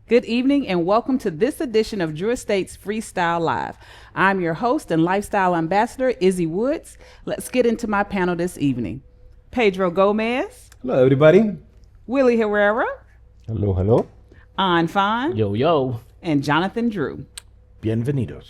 Good evening and welcome to this edition of Drew Estate's Freestyle Live. I'm your host and lifestyle ambassador, Izzy Woods. Let's get into my panel this evening. Pedro Gomez. Hello, everybody. Willie Herrera. Hello, hello. An Fan. Yo, yo. And Jonathan Drew. Bienvenidos.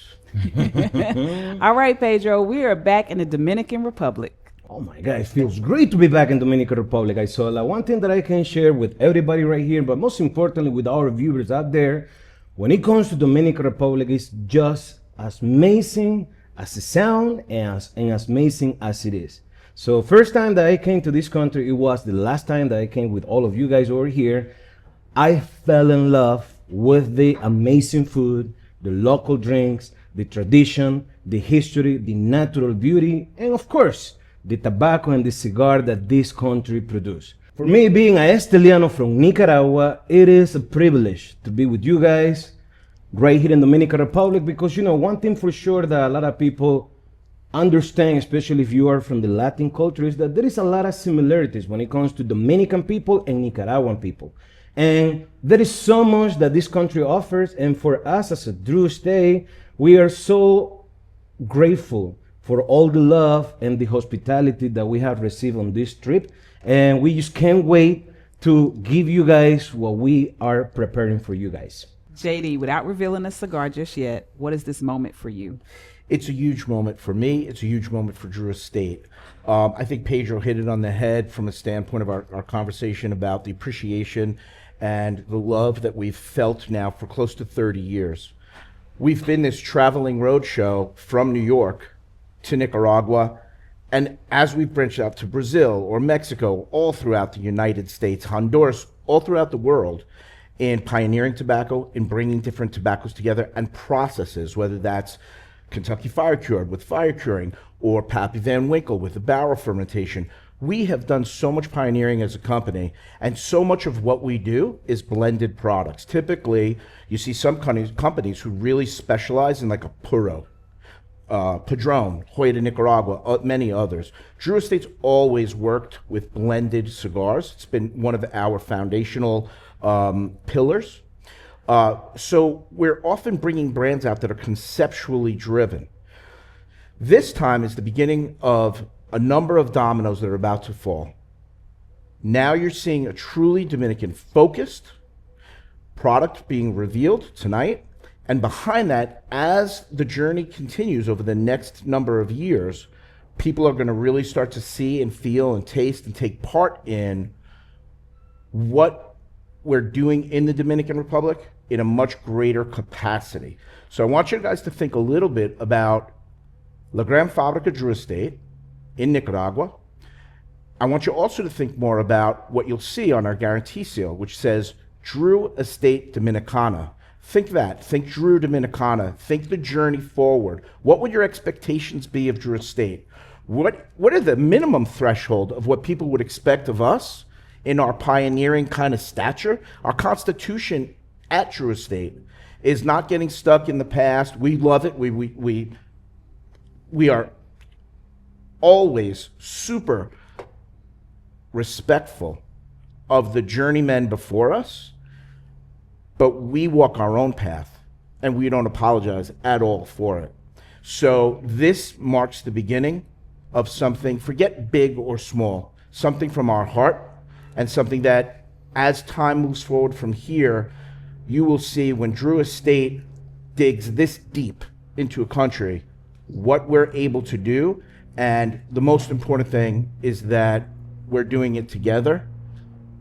All right, Pedro, we are back in the Dominican Republic. Oh my God, it feels great to be back in Dominican Republic. I saw one thing that I can share with everybody right here, but most importantly with our viewers out there, when it comes to Dominican Republic, it's just as amazing as it sounds and as amazing as it is. So first time that I came to this country, it was the last time that I came with all of you guys over here. I fell in love with the amazing food, the local drinks, the tradition, the history, the natural beauty, and of course, the tobacco and the cigar that this country produces. For me, being an Esteliano from Nicaragua, it is a privilege to be with you guys right here in Dominican Republic because, one thing for sure that a lot of people understand, especially if you are from the Latin culture, is that there is a lot of similarities when it comes to Dominican people and Nicaraguan people. And there is so much that this country offers, and for us as a Drew Estate, we are so grateful for all the love and the hospitality that we have received on this trip. And we just can't wait to give you guys what we are preparing for you guys. JD, without revealing a cigar just yet, what is this moment for you? It's a huge moment for me. It's a huge moment for Drew Estate. I think Pedro hit it on the head from a standpoint of our conversation about the appreciation and the love that we've felt now for close to 30 years. We've been this traveling roadshow from New York to Nicaragua, and as we've branched out to Brazil or Mexico, all throughout the United States, Honduras, all throughout the world, in pioneering tobacco, in bringing different tobaccos together and processes, whether that's Kentucky Fire Cured with fire curing or Pappy Van Winkle with the barrel fermentation. We have done so much pioneering as a company, and so much of what we do is blended products. Typically, you see some companies who really specialize in like a puro, Padron, Hoya de Nicaragua, many others. Drew Estate's always worked with blended cigars. It's been one of our foundational pillars. So we're often bringing brands out that are conceptually driven. This time is the beginning of a number of dominoes that are about to fall. Now you're seeing a truly Dominican focused product being revealed tonight. And behind that, as the journey continues over the next number of years, people are going to really start to see and feel and taste and take part in what we're doing in the Dominican Republic in a much greater capacity. So I want you guys to think a little bit about La Gran Fabrica Drew Estate in Nicaragua. I want you also to think more about what you'll see on our guarantee seal, which says Drew Estate Dominicana. Think that. Think Drew Dominicana. Think the journey forward. What would your expectations be of Drew Estate? What are the minimum threshold of what people would expect of us in our pioneering kind of stature? Our constitution at Drew Estate is not getting stuck in the past. We love it. We are always super respectful of the journeymen before us, but we walk our own path, and we don't apologize at all for it. So this marks the beginning of something, forget big or small, something from our heart, and something that, as time moves forward from here, you will see when Drew Estate digs this deep into a country, what we're able to do. And the most important thing is that we're doing it together.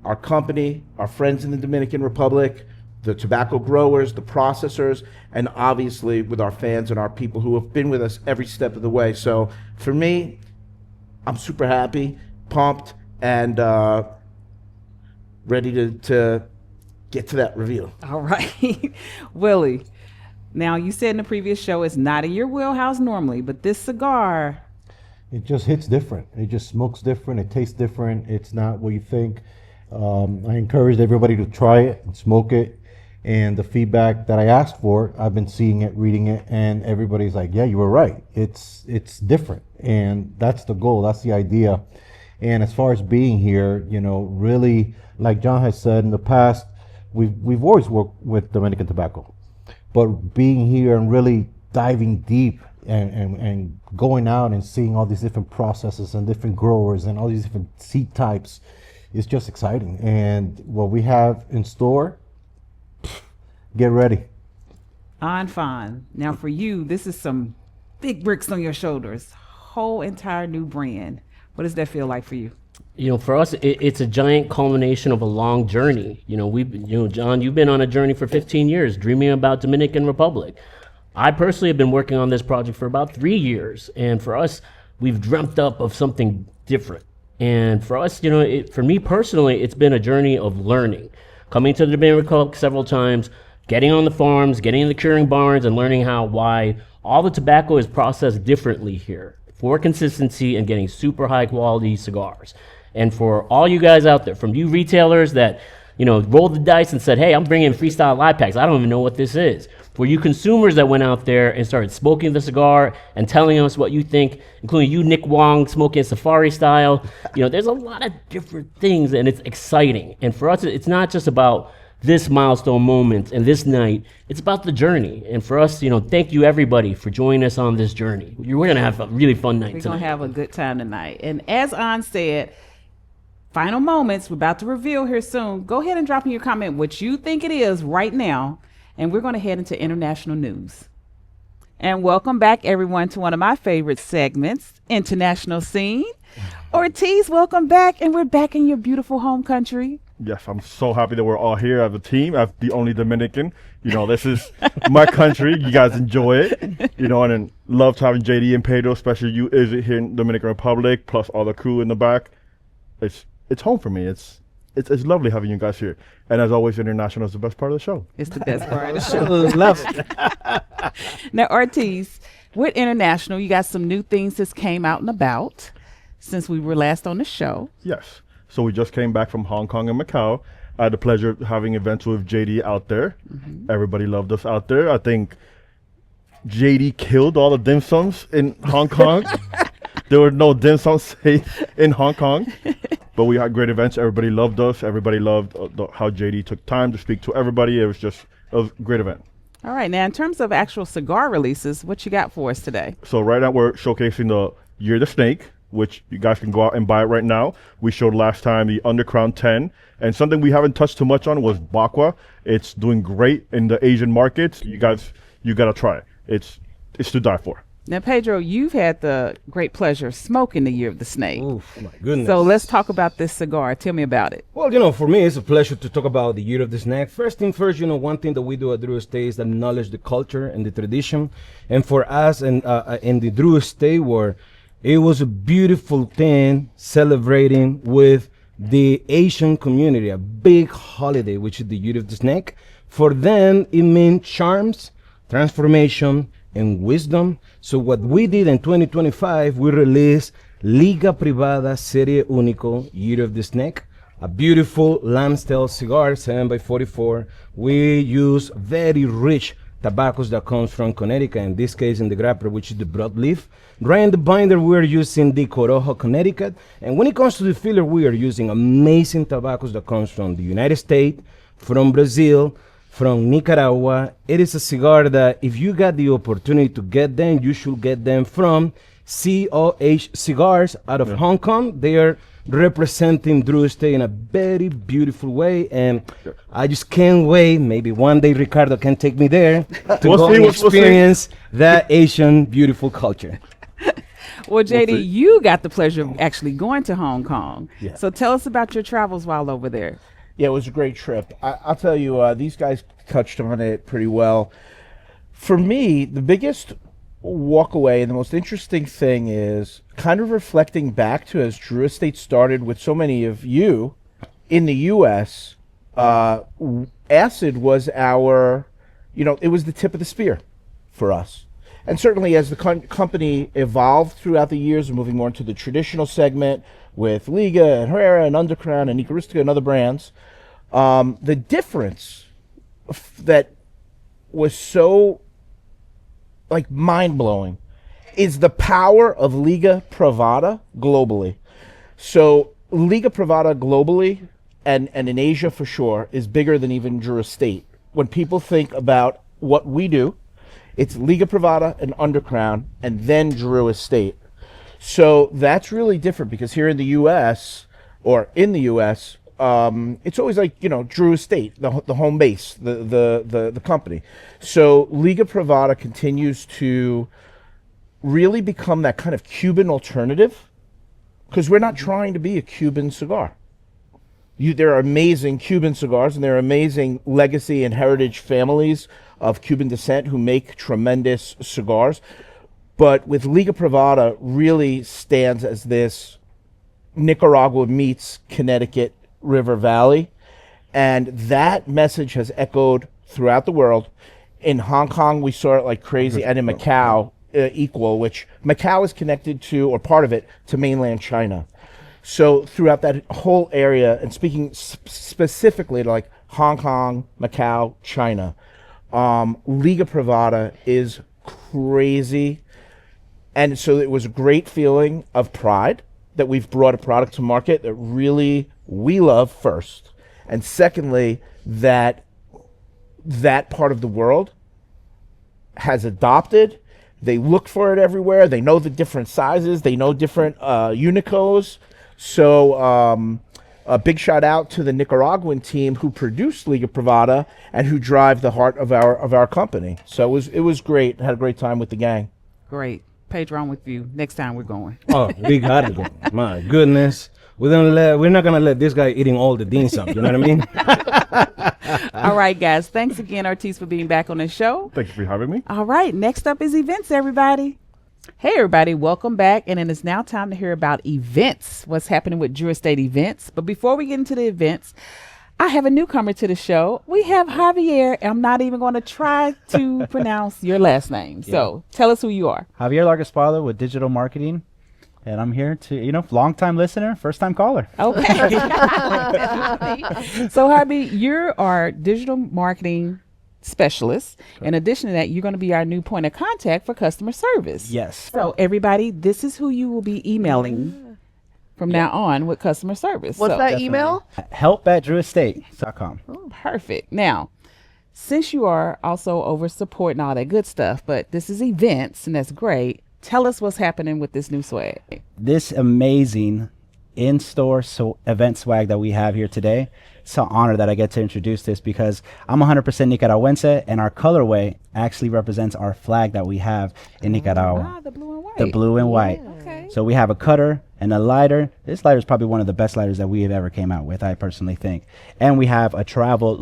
Our company, our friends in the Dominican Republic, the tobacco growers, the processors, and obviously with our fans and our people who have been with us every step of the way. So for me, I'm super happy, pumped, and ready to get to that reveal. All right. Willie, now you said in the previous show it's not in your wheelhouse normally, but this cigar, It just hits different. It just smokes different. It tastes different. It's not what you think. I encouraged everybody to try it and smoke it. And the feedback that I asked for, I've been seeing it, reading it, and everybody's like, yeah, you were right. It's different. And that's the goal. That's the idea. And as far as being here, really, like John has said in the past, we've always worked with Dominican tobacco, but being here and really diving deep and going out and seeing all these different processes and different growers and all these different seed types is just exciting. And what we have in store, get ready. On fine. Now for you, this is some big bricks on your shoulders. Whole entire new brand. What does that feel like for you? You know, for us, it's a giant culmination of a long journey. You know, John, you've been on a journey for 15 years, dreaming about Dominican Republic. I personally have been working on this project for about 3 years, and for us, we've dreamt up of something different. And for us, you know, for me personally, it's been a journey of learning, coming to the Dominican Republic several times, getting on the farms, getting in the curing barns, and learning why all the tobacco is processed differently here for consistency and getting super high quality cigars. And for all you guys out there, from you retailers that, you know, rolled the dice and said, hey, I'm bringing Freestyle live packs, I don't even know what this is. For you consumers that went out there and started smoking the cigar and telling us what you think, including you, Nick Wong, smoking Safari style, you know, there's a lot of different things, and it's exciting. And for us, it's not just about this milestone moment and this night, it's about the journey. And for us, you know, thank you everybody for joining us on this journey. We're gonna have a really fun night tonight. We're gonna have a good time tonight. And as An said, final moments we're about to reveal here soon. Go ahead and drop in your comment what you think it is right now, and we're going to head into international news. And welcome back everyone to one of my favorite segments, International Scene. Ortiz, welcome back, and we're back in your beautiful home country. Yes, I'm so happy that we're all here as a team, as the only Dominican. You know, this is my country. You guys enjoy it. You know, and then loved having JD and Pedro, especially you, Izzy, here in Dominican Republic, plus all the crew in the back. It's home for me. It's lovely having you guys here. And as always, international is the best part of the show. It's the best part of the show. Love it. Now, Ortiz, with international, you got some new things that's came out and about since we were last on the show. Yes. So we just came back from Hong Kong and Macau. I had the pleasure of having events with JD out there. Mm-hmm. Everybody loved us out there. I think JD killed all the dim sums in Hong Kong. There were no dim sums safe in Hong Kong. But we had great events. Everybody loved us. Everybody loved how JD took time to speak to everybody. It was a great event. All right. Now, in terms of actual cigar releases, what you got for us today? So right now we're showcasing the Year of the Snake, which you guys can go out and buy it right now. We showed last time the Undercrown 10. And something we haven't touched too much on was Bakwa. It's doing great in the Asian markets. You got to try it. It's to die for. Now, Pedro, you've had the great pleasure of smoking the Year of the Snake. Oof, my goodness. So let's talk about this cigar. Tell me about it. Well, you know, for me, it's a pleasure to talk about the Year of the Snake. First thing first, you know, one thing that we do at Drew Estate is acknowledge the culture and the tradition. And for us in the Drew Estate War, it was a beautiful thing celebrating with the Asian community, a big holiday, which is the Year of the Snake. For them, it means charms, transformation, and wisdom. So what we did in 2025, we released Liga Privada Serie Único Year of the Snake, a beautiful lambstail cigar, 7x44. We use very rich tobaccos that comes from Connecticut, in this case in the grapper, which is the broadleaf. Right in the binder, we're using the Corojo, Connecticut. And when it comes to the filler, we are using amazing tobaccos that comes from the United States, from Brazil, from Nicaragua. It is a cigar that if you got the opportunity to get them, you should get them from COH Cigars out of Hong Kong. They are representing Drew Estate in a very beautiful way, and I just can't wait. Maybe one day Ricardo can take me there to go and experience that Asian beautiful culture. Well, JD, you got the pleasure of actually going to Hong Kong. Yeah. So tell us about your travels while over there. Yeah, it was a great trip. I'll tell you, these guys touched on it pretty well. For me, the biggest walk away and the most interesting thing is kind of reflecting back to as Drew Estate started with so many of you in the U.S., acid was our, it was the tip of the spear for us. And certainly as the company evolved throughout the years, moving more into the traditional segment with Liga and Herrera and Undercrown and Nicaristica and other brands, the difference that was so mind-blowing is the power of Liga Privada globally. So Liga Privada globally and in Asia for sure, is bigger than even Drew Estate. When people think about what we do, it's Liga Privada and Undercrown, and then Drew Estate. So that's really different because here in the U.S., or in the U.S., it's always like, Drew Estate, the home base, the company. So Liga Privada continues to really become that kind of Cuban alternative, because we're not trying to be a Cuban cigar. There are amazing Cuban cigars, and there are amazing legacy and heritage families of Cuban descent who make tremendous cigars. But with Liga Privada really stands as this Nicaragua meets Connecticut River Valley. And that message has echoed throughout the world. In Hong Kong, we saw it like crazy, and in Macau, equal, which Macau is connected to, or part of it, to mainland China. So throughout that whole area, and speaking specifically to like Hong Kong, Macau, China, Liga Privada is crazy. And so it was a great feeling of pride that we've brought a product to market that really we love first. And secondly, that part of the world has adopted. They look for it everywhere. They know the different sizes. They know different Unicos. So a big shout out to the Nicaraguan team who produced Liga Privada and who drive the heart of our company. So it was great. Had a great time with the gang. Great. Pedro, I'm with you. Next time we're going. Oh, we gotta go. My goodness. We're not gonna let this guy eating all the dim sum. You know what I mean? All right, guys. Thanks again, Ortiz, for being back on the show. Thank you for having me. All right. Next up is events, everybody. Hey, everybody. Welcome back. And it is now time to hear about events, what's happening with Drew Estate events. But before we get into the events, I have a newcomer to the show. We have Javier. I'm not even going to try to pronounce your last name. So tell us who you are. Javier Largaspado with digital marketing. And I'm here to, long time listener, first time caller. Okay. So, Javi, you're our digital marketing specialist. In addition to that, you're going to be our new point of contact for customer service. Yes. So, everybody, this is who you will be emailing from now on with customer service. What's So- that email? help@drewestate.com. Perfect. Now, since you are also over support and all that good stuff, but this is events, and that's great. Tell us what's happening with this new swag. This amazing in-store event swag that we have here today. It's an honor that I get to introduce this because I'm 100% Nicaraguense, and our colorway actually represents our flag that we have in Nicaragua. The blue and white. The blue and white. Okay. So we have a cutter and a lighter. This lighter is probably one of the best lighters that we have ever came out with, I personally think. And we have a travel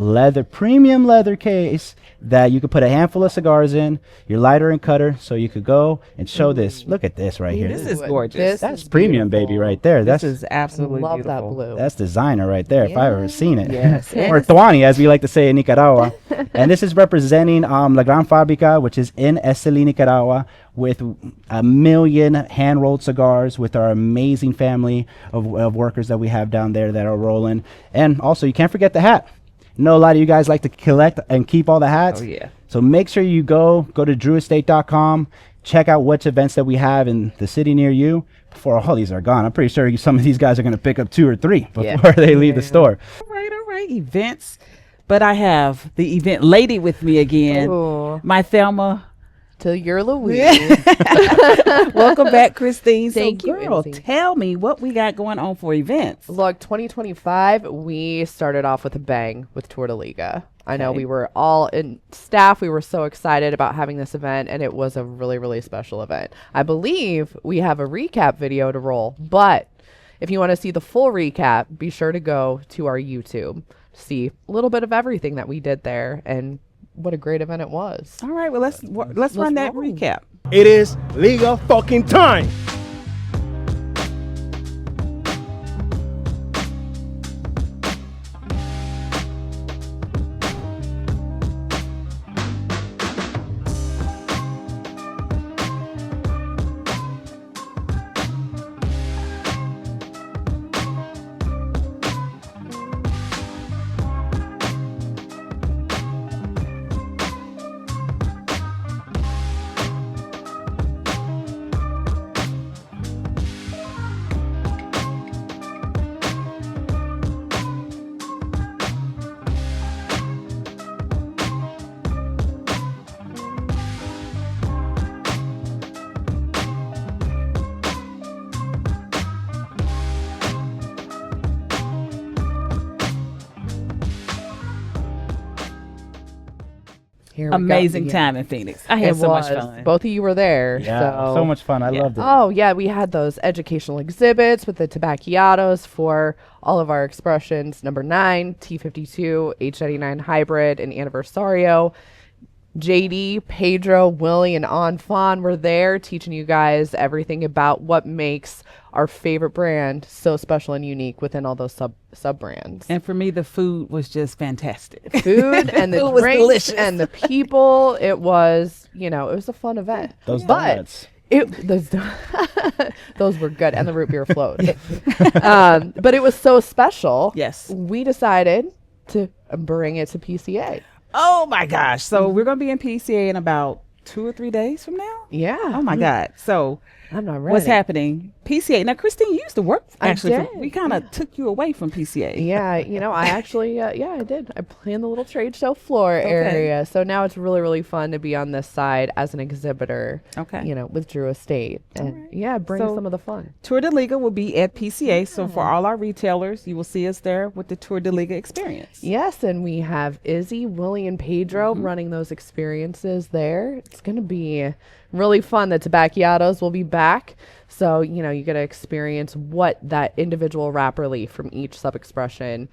premium leather case that you could put a handful of cigars in, your lighter and cutter, so you could go and show this. Look at this right here. This is gorgeous. That's premium, baby, right there. This That's is absolutely Love beautiful. that blue. that's designer right there, if I've ever seen it. Yes. Or Tuani, as we like to say in Nicaragua. And this is representing La Gran Fabrica, which is in Esteli, Nicaragua, with 1 million hand-rolled cigars with our amazing family of workers that we have down there that are rolling. And also, you can't forget the hat. I know a lot of you guys like to collect and keep all the hats. Oh, yeah. So make sure you go to drewestate.com, check out which events that we have in the city near you before all these are gone. I'm pretty sure some of these guys are going to pick up 2 or 3 before they leave the store. All right. Events. But I have the event lady with me again. Ooh. My Thelma. Till you're Louise. Welcome back, Christine. Thank so, you, girl, Lindsay. tell me what we got going on for events. Look, 2025, we started off with a bang with Tour de Liga. I know Okay. we were all in staff. We were so excited about having this event, and it was a really, really special event. I believe we have a recap video to roll, but if you want to see the full recap, be sure to go to our YouTube to see a little bit of everything that we did there and what a great event it was. All right, well, let's run that roll. recap. It is Liga fucking time. Here we go Amazing again. time in Phoenix. I had It so much was. fun. Both of you were there. Yeah, so much fun. I loved it. Oh, yeah, we had those educational exhibits with the Tabacchiatos for all of our expressions. Number 9, T52, H99 Hybrid, and Anniversario. JD, Pedro, Willie, and Anfan were there teaching you guys everything about what makes our favorite brand so special and unique within all those sub brands. And for me, the food was just fantastic. Food and the Food was drinks delicious. and the people. It was, it was a fun event. Those But donuts. those were good, and the root beer float. But it was so special. Yes. We decided to bring it to PCA. Oh my gosh. So we're going to be in PCA in about 2 or 3 days from now. Yeah. Oh my God. So I'm not ready. what's happening? PCA. Now, Christine, you used to work I actually. did, We kind of took you away from PCA. Yeah, I actually, I did. I play in the little trade show floor area. So now it's really, really fun to be on this side as an exhibitor. Okay. With Drew Estate. And bring So- some of the fun. Tour de Liga will be at PCA. So for all our retailers, you will see us there with the Tour de Liga experience. Yes, and we have Izzy, Willie, and Pedro running those experiences there. It's going to be really fun. The Tabacchiatos will be back. So, you get to experience what that individual wrapper leaf from each sub-expression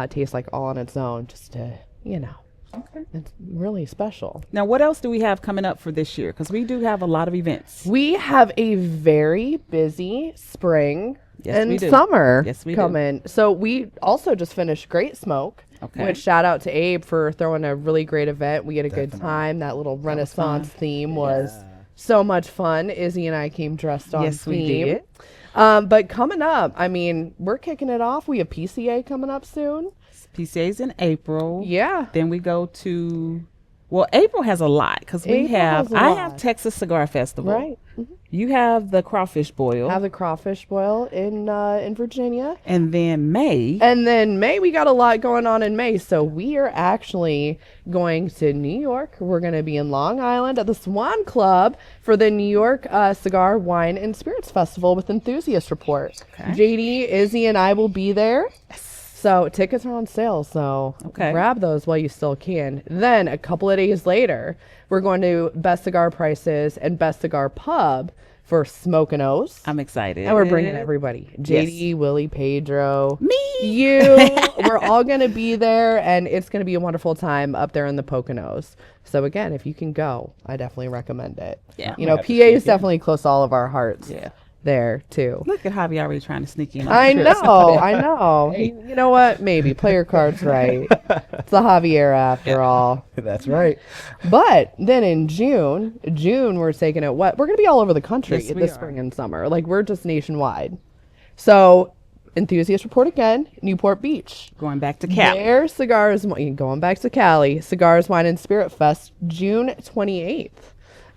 tastes like all on its own. Just to, Okay. it's really special. Now, what else do we have coming up for this year? Because we do have a lot of events. We have a very busy spring Yes, we and do. summer Yes, we do. coming. So we also just finished Great Smoke. Okay. Which shout out to Abe for throwing a really great event. We had a good time. That little Renaissance theme was so much fun. Izzy and I came dressed on Yes, we theme. did. But coming up, we're kicking it off. We have PCA coming up soon. PCA's in April. Yeah. Then we go to, April has a lot because we April have, has a I lot. have Texas Cigar Festival. Right. You have the Crawfish Boil. Have the crawfish boil in Virginia. And then May. And then May, we got a lot going on in May. So we are actually going to New York. We're going to be in Long Island at the Swan Club for the New York Cigar, Wine, and Spirits Festival with Enthusiast Report. Okay. JD, Izzy, and I will be there. So tickets are on sale. So Okay. grab those while you still can. Then a couple of days later, we're going to Best Cigar Prices and Best Cigar Pub for Smoke and O's. I'm excited. And we're bringing everybody. JD, Yes. Willie, Pedro. Me. You. We're all going to be there, and it's going to be a wonderful time up there in the Poconos. So, again, if you can go, I definitely recommend it. Yeah. PA is definitely close to all of our hearts Yeah. there, too. Look at Javi already trying to sneak in. on I the trips. know. You know what? Maybe. Play your cards right. It's the Javier after all. That's right. But then in June, we're taking it we're going to be all over the country Yes, we this are. spring and summer. Like, we're just nationwide. So, Enthusiast Report again, Newport Beach. Going back to Cali. Their Cigars, going back to Cali, Cigars, Wine, and Spirit Fest, June 28th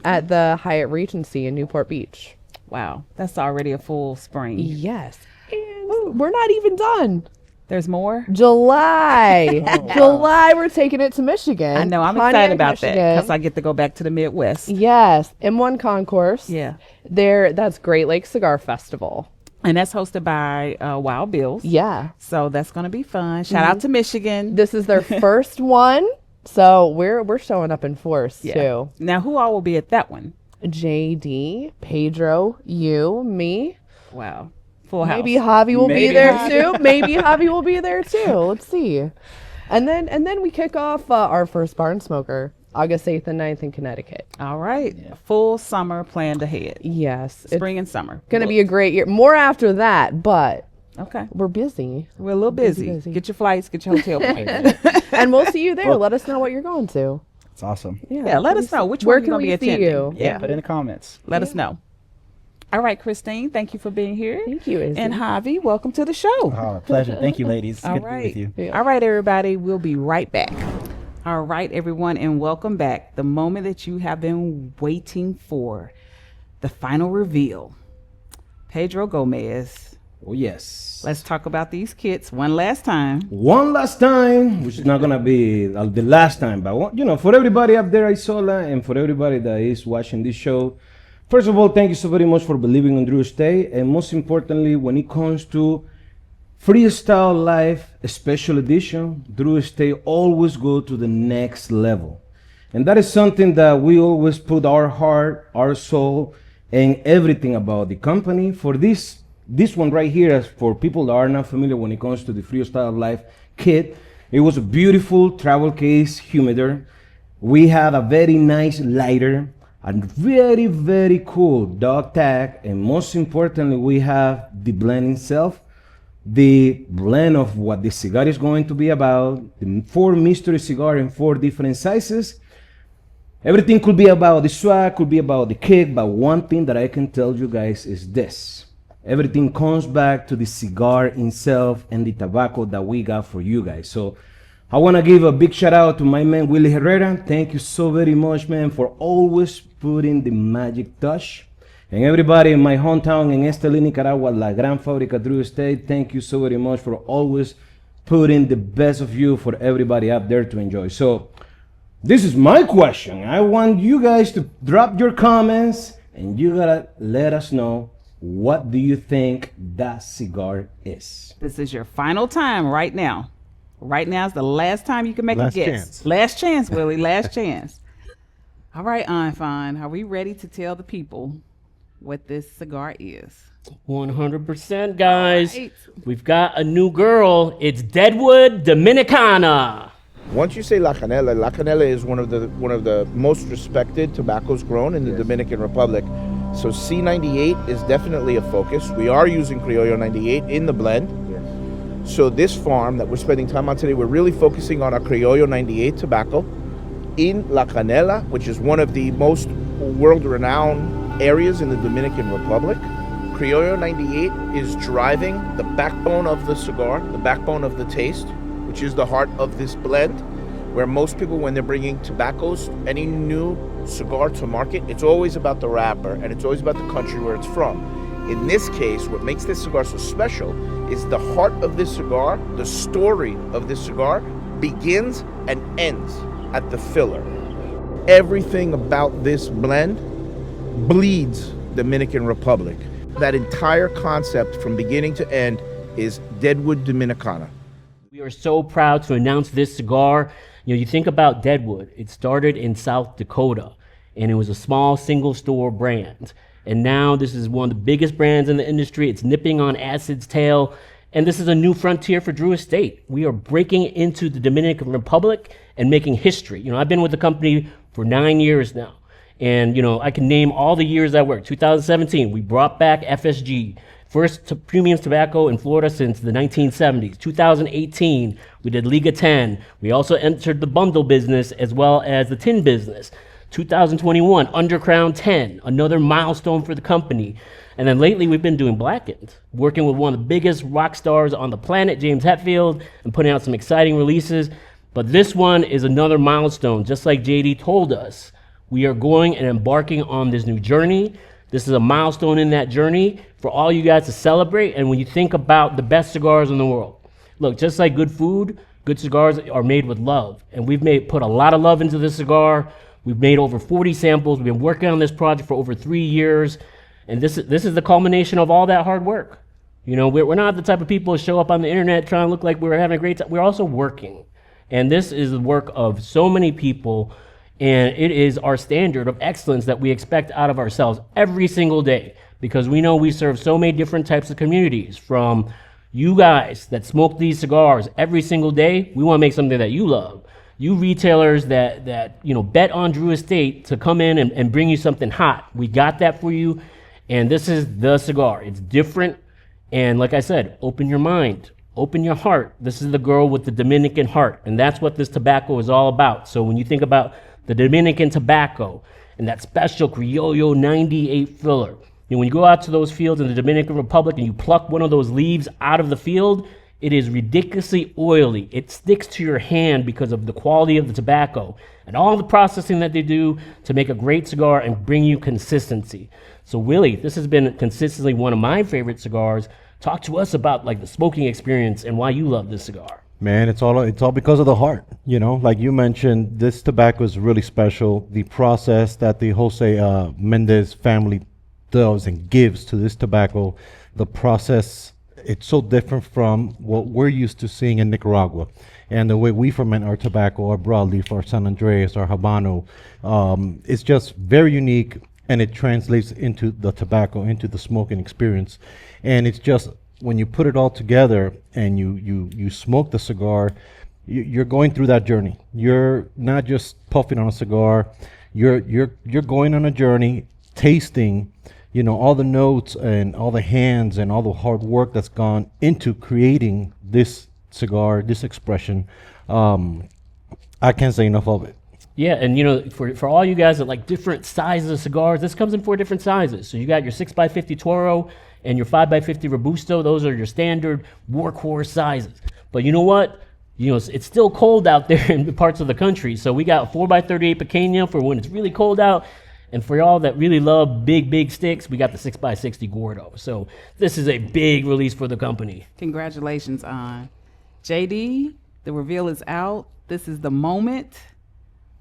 at the Hyatt Regency in Newport Beach. Wow. That's already a full spring. Yes. And we're not even done. There's more? July. July, we're taking it to Michigan. I know. I'm Pontiac, excited about that Michigan. because I get to go back to the Midwest. Yes, M1 Concourse. Yeah. That's Great Lakes Cigar Festival. And that's hosted by Wild Bills. Yeah. So that's going to be fun. Shout out to Michigan. This is their first one. So we're showing up in force too. Now, who all will be at that one? JD, Pedro, you, me. Wow. Full house. Maybe Javi will be Maybe there Javi. too. Maybe Javi will be there too. Let's see. And then we kick off our first barn smoker, August 8th and 9th in Connecticut. All right. Full summer planned ahead. Yes. It's Spring and summer. going to be a great year. More after that, but Okay. we're busy. We're a little busy. busy. Get your flights, get your hotel paid. And we'll see you there. Let us know what you're going to. It's awesome. Yeah, let us know which Where one you're can going to be we see attending. you? Yeah. Put in the comments. Let us know. All right, Christine, thank you for being here. Thank you, Izzy. And Javi, welcome to the show. Oh, pleasure. Thank you, ladies. It's All good right. to be with you. All right, everybody. We'll be right back. All right, everyone, and welcome back. The moment that you have been waiting for, the final reveal. Pedro Gomez. Oh, yes. Let's talk about these kits one last time. One last time, which is not gonna be the last time, but for everybody up there, Isola, and for everybody that is watching this show, first of all, thank you so very much for believing in Drew Stay, and most importantly, when it comes to Freestyle Live Special Edition, Drew Stay always go to the next level. And that is something that we always put our heart, our soul, and everything about the company. For this one right here, as for people that are not familiar when it comes to the Freestyle Life kit, it was a beautiful travel case humidor. We have a very nice lighter, a very, very cool dog tag, and most importantly, we have the blend itself, the blend of what the cigar is going to be about, the 4 mystery cigar in 4 different sizes. Everything could be about the swag, could be about the kick, but one thing that I can tell you guys is this. Everything comes back to the cigar itself and the tobacco that we got for you guys. So I want to give a big shout out to my man, Willie Herrera. Thank you so very much, man, for always putting the magic touch. And everybody in my hometown in Esteli, Nicaragua, La Gran Fábrica Drew Estate, thank you so very much for always putting the best of you for everybody out there to enjoy. So this is my question. I want you guys to drop your comments and you gotta let us know, what do you think that cigar is? This is your final time right now. Right now is the last time you can make Last a guess. chance. Last chance, Willie. Last chance. All right, Fine. Are we ready to tell the people what this cigar is? 100%, guys. All right. We've got a new girl. It's Deadwood Dominicana. Once you say La Canela is one of the most respected tobaccos grown in the Dominican Republic. So C98 is definitely a focus. We are using Criollo 98 in the blend. So this farm that we're spending time on today, we're really focusing on our Criollo 98 tobacco in La Canela, which is one of the most world-renowned areas in the Dominican Republic. Criollo 98 is driving the backbone of the cigar, the backbone of the taste, which is the heart of this blend, where most people, when they're bringing tobaccos, any new cigar to market, it's always about the wrapper and it's always about the country where it's from. In this case, what makes this cigar so special is the heart of this cigar, the story of this cigar, begins and ends at the filler. Everything about this blend bleeds Dominican Republic. That entire concept from beginning to end is Deadwood Dominicana. We are so proud to announce this cigar. You know, you think about Deadwood, it started in South Dakota, and it was a small single store brand. And now this is one of the biggest brands in the industry. It's nipping on acid's tail. And this is a new frontier for Drew Estate. We are breaking into the Dominican Republic and making history. You know, I've been with the company for 9 years now. And, you know, I can name all the years I worked. 2017, we brought back FSG. First premium tobacco in Florida since the 1970s. 2018, we did Liga 10. We also entered the bundle business as well as the tin business. 2021, Undercrown 10, another milestone for the company. And then lately we've been doing Blackened, working with one of the biggest rock stars on the planet, James Hetfield, and putting out some exciting releases. But this one is another milestone. Just like JD told us, we are going and embarking on this new journey. This is a milestone in that journey for all you guys to celebrate. And when you think about the best cigars in the world, look, just like good food, good cigars are made with love. And we've put a lot of love into this cigar. We've made over 40 samples. We've been working on this project for over 3 years. And this is the culmination of all that hard work. You know, we're not the type of people to show up on the internet trying to look like we're having a great time. We're also working. And this is the work of so many people. And it is our standard of excellence that we expect out of ourselves every single day, because we know we serve so many different types of communities. From you guys that smoke these cigars every single day, we want to make something that you love. You retailers that you know bet on Drew Estate to come in and bring you something hot, we got that for you. And this is the cigar. It's different. And like I said, open your mind, open your heart. This is the girl with the Dominican heart. And that's what this tobacco is all about. So when you think about the Dominican tobacco and that special Criollo 98 filler, you know, when you go out to those fields in the Dominican Republic and you pluck one of those leaves out of the field, it is ridiculously oily. It sticks to your hand because of the quality of the tobacco and all the processing that they do to make a great cigar and bring you consistency. So Willie, this has been consistently one of my favorite cigars. Talk to us about like the smoking experience and why you love this cigar. Man, it's all because of the heart. You know, like you mentioned, this tobacco is really special. The process that the Jose Mendez family does and gives to this tobacco, the process, it's so different from what we're used to seeing in Nicaragua. and the way we ferment our tobacco, our broadleaf, our San Andreas, our Habano, it's just very unique, and it translates into the tobacco, into the smoking experience. And it's just, when you put it all together and you smoke the cigar, you're going through that journey. You're not just puffing on a cigar. You're going on a journey, tasting, all the notes and all the hands and all the hard work that's gone into creating this cigar, this expression. I can't say enough of it. Yeah, and for all you guys that like different sizes of cigars, this comes in 4 different sizes. So you got your 6x50 Toro and your 5x50 Robusto. Those are your standard workhorse sizes. But you know what? It's still cold out there in the parts of the country. So we got 4x38 Pequeña for when it's really cold out. And for y'all that really love big sticks, we got the 6x60 Gordo. So this is a big release for the company. Congratulations on JD. The reveal is out. This is the moment.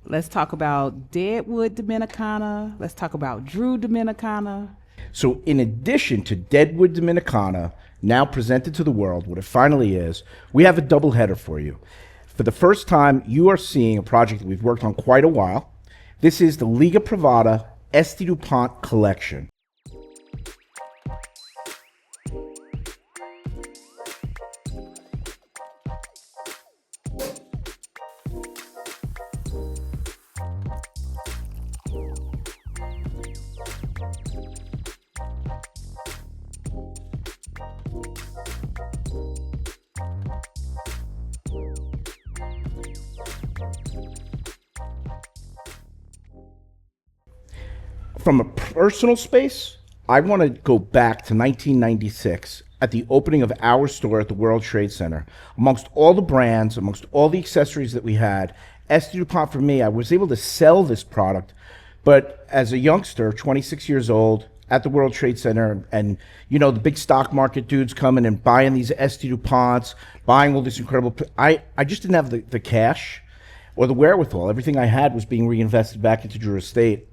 Let's talk about Deadwood Dominicana. Let's talk about Drew Dominicana. So in addition to Deadwood Dominicana, now presented to the world, what it finally is, we have a double header for you. For the first time, you are seeing a project that we've worked on quite a while. This is the Liga Privada S.T. Dupont collection. From a personal space, I want to go back to 1996 at the opening of our store at the World Trade Center. Amongst all the brands, amongst all the accessories that we had, S.T. Dupont, for me, I was able to sell this product. But as a youngster, 26 years old, at the World Trade Center, and the big stock market dudes coming and buying these S.T. Duponts, buying all this incredible... I just didn't have the cash or the wherewithal. Everything I had was being reinvested back into Drew Estate.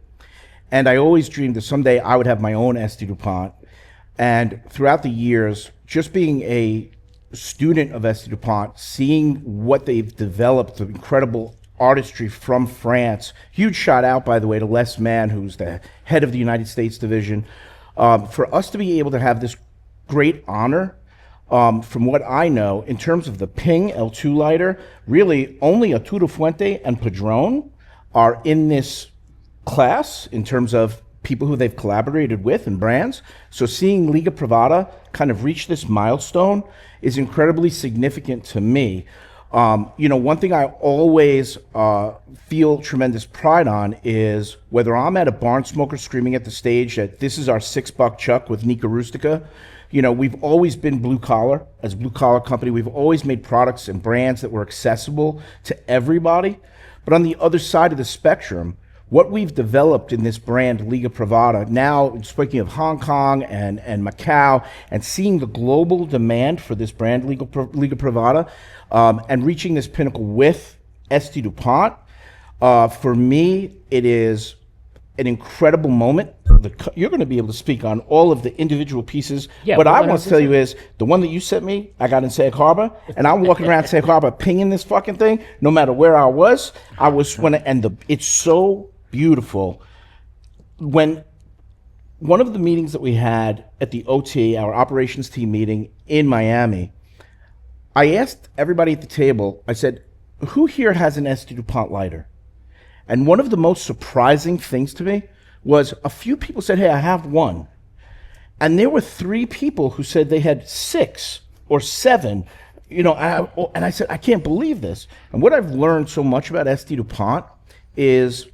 And I always dreamed that someday I would have my own S.T. Dupont. And throughout the years, just being a student of S.T. Dupont, seeing what they've developed, the incredible artistry from France. Huge shout out, by the way, to Les Mann, who's the head of the United States division. For us to be able to have this great honor, from what I know, in terms of the Ping L2 lighter, really only Arturo Fuente and Padron are in this class in terms of people who they've collaborated with and brands. So seeing Liga Privada kind of reach this milestone is incredibly significant to me. One thing I always feel tremendous pride on is whether I'm at a barn smoker screaming at the stage that this is our $6 chuck with Nica Rustica. We've always been blue collar. As a blue collar company, we've always made products and brands that were accessible to everybody. But on the other side of the spectrum, what we've developed in this brand, Liga Privada, now speaking of Hong Kong and Macau, and seeing the global demand for this brand, Liga Privada, and reaching this pinnacle with S.T. Dupont, for me, it is an incredible moment. You're going to be able to speak on all of the individual pieces. Yeah, what I want to tell you is, the one that you sent me, I got in Sag Harbor, and I'm walking around Sag Harbor pinging this fucking thing, no matter where I was. It's so beautiful. When one of the meetings that we had at the OT, our operations team meeting in Miami, I asked everybody at the table, I said, who here has an S.T. Dupont lighter? And one of the most surprising things to me was a few people said, hey, I have one. And there were 3 people who said they had 6 or 7. And I said, I can't believe this. And what I've learned so much about S.T. Dupont is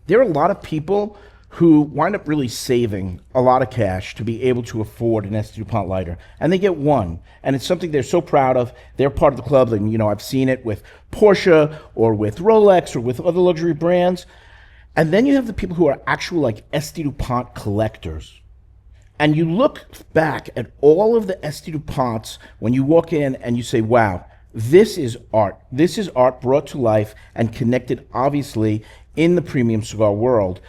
there are a lot of people who wind up really saving a lot of cash to be able to afford an S.T. Dupont lighter. And they get one. And it's something they're so proud of. They're part of the club. And, I've seen it with Porsche or with Rolex or with other luxury brands. And then you have the people who are actual S.T. Dupont collectors. And you look back at all of the S.T. Duponts when you walk in and you say, wow, this is art. This is art brought to life and connected, obviously, in the premium cigar world.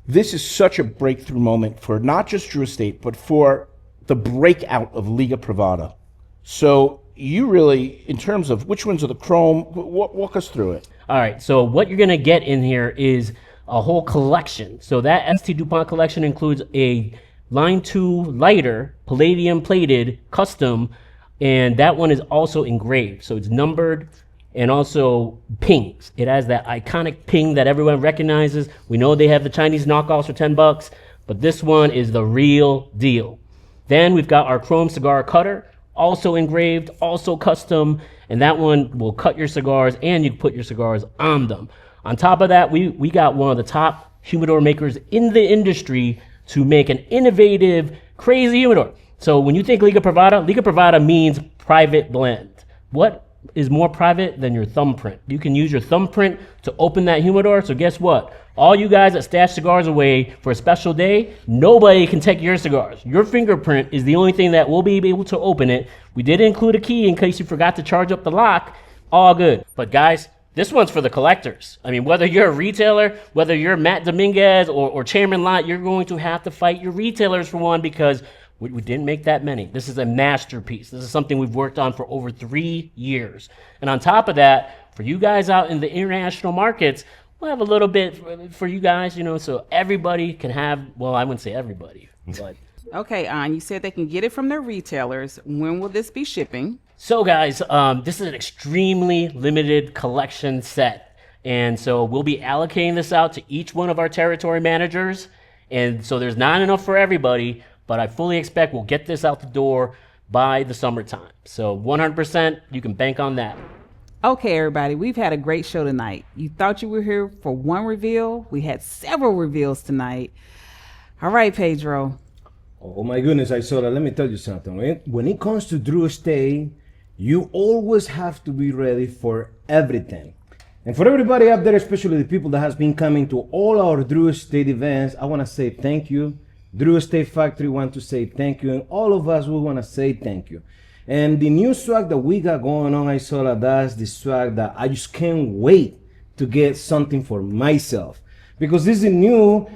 This is such a breakthrough moment for not just Drew Estate, but for the breakout of Liga Privada. So you really, in terms of which ones are the chrome, walk us through it. All right, so what you're gonna get in here is a whole collection. So that ST Dupont collection includes a Line 2 lighter, palladium plated, custom, and that one is also engraved. So it's numbered and also pings. It has that iconic ping that everyone recognizes. We know they have the Chinese knockoffs for $10, but this one is the real deal. Then we've got our chrome cigar cutter, also engraved, also custom, and that one will cut your cigars and you can put your cigars on them. On top of that, we got one of the top humidor makers in the industry to make an innovative, crazy humidor. So when you think Liga Privada means private blend. What is more private than your thumbprint? You can use your thumbprint to open that humidor. So guess what? All you guys that stash cigars away for a special day, nobody can take your cigars. Your fingerprint is the only thing that will be able to open it. We did include a key in case you forgot to charge up the lock. All good. But guys, this one's for the collectors. I mean, whether you're a retailer, whether you're Matt Dominguez or Chairman Lott, you're going to have to fight your retailers for one because we didn't make that many. This is a masterpiece. This is something we've worked on for over 3 years. And on top of that, for you guys out in the international markets, we'll have a little bit for you guys, so everybody can have, well, I wouldn't say everybody, but. Okay, you said they can get it from their retailers. When will this be shipping? So guys, this is an extremely limited collection set. And so we'll be allocating this out to each one of our territory managers. And so there's not enough for everybody, but I fully expect we'll get this out the door by the summertime. So 100%, you can bank on that. Okay, everybody, we've had a great show tonight. You thought you were here for one reveal. We had several reveals tonight. All right, Pedro. Oh my goodness, Isola, let me tell you something. When it comes to Drew Estate, you always have to be ready for everything. And for everybody out there, especially the people that has been coming to all our Drew Estate events, I want to say thank you. Drew Estate Factory want to say thank you. And all of us, we want to say thank you. And the new swag that we got going on, Isola, that's the swag that I just can't wait to get something for myself. Because this is a new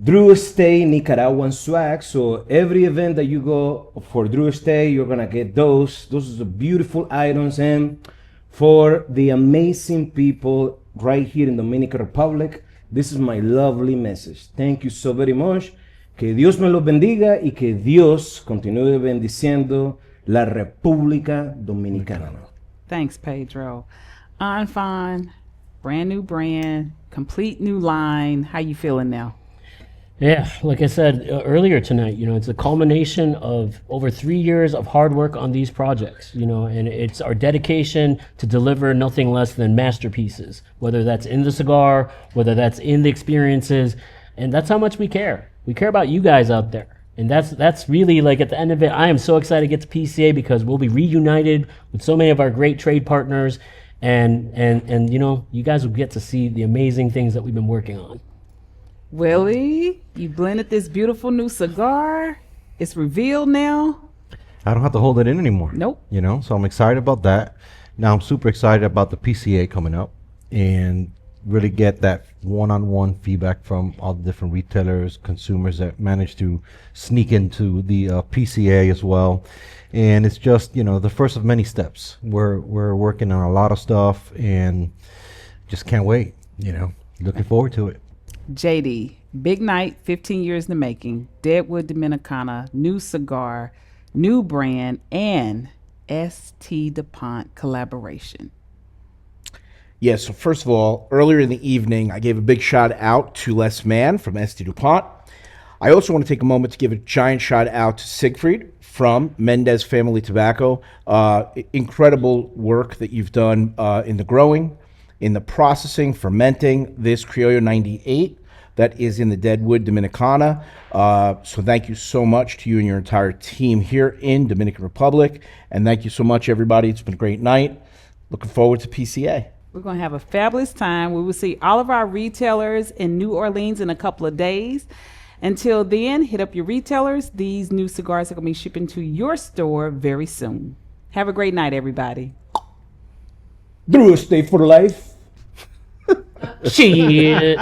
Drew Estate Nicaraguan swag. So every event that you go for Drew Estate, you're gonna get those. Those are the beautiful items. And for the amazing people right here in Dominican Republic, this is my lovely message. Thank you so very much. Que Dios me los bendiga y que Dios continúe bendiciendo la República Dominicana. Thanks, Pedro. Fine. Brand new brand, complete new line. How you feeling now? Yeah, like I said earlier tonight, it's a culmination of over 3 years of hard work on these projects, and it's our dedication to deliver nothing less than masterpieces, whether that's in the cigar, whether that's in the experiences, and that's how much we care. We care about you guys out there. And that's really, like, at the end of it, I am so excited to get to PCA because we'll be reunited with so many of our great trade partners, and you guys will get to see the amazing things that we've been working on. Willie, you blended this beautiful new cigar. It's revealed now. I don't have to hold it in anymore. Nope. So I'm excited about that. Now I'm super excited about the PCA coming up and really get that one-on-one feedback from all the different retailers, consumers that manage to sneak into the PCA as well. And it's just, the first of many steps. We're working on a lot of stuff and just can't wait, looking forward to it. JD, big night, 15 years in the making, Deadwood Dominicana, new cigar, new brand, and ST Dupont collaboration. Yes, so first of all, earlier in the evening, I gave a big shout out to Les Mann from ST Dupont. I also want to take a moment to give a giant shout out to Siegfried from Mendez Family Tobacco. Incredible work that you've done in the growing, in the processing, fermenting this Criollo 98 that is in the Deadwood Dominicana. So thank you so much to you and your entire team here in Dominican Republic. And thank you so much, everybody. It's been a great night. Looking forward to PCA. We're going to have a fabulous time. We will see all of our retailers in New Orleans in a couple of days. Until then, hit up your retailers. These new cigars are going to be shipping to your store very soon. Have a great night, everybody. Drew Estate for life. Shit.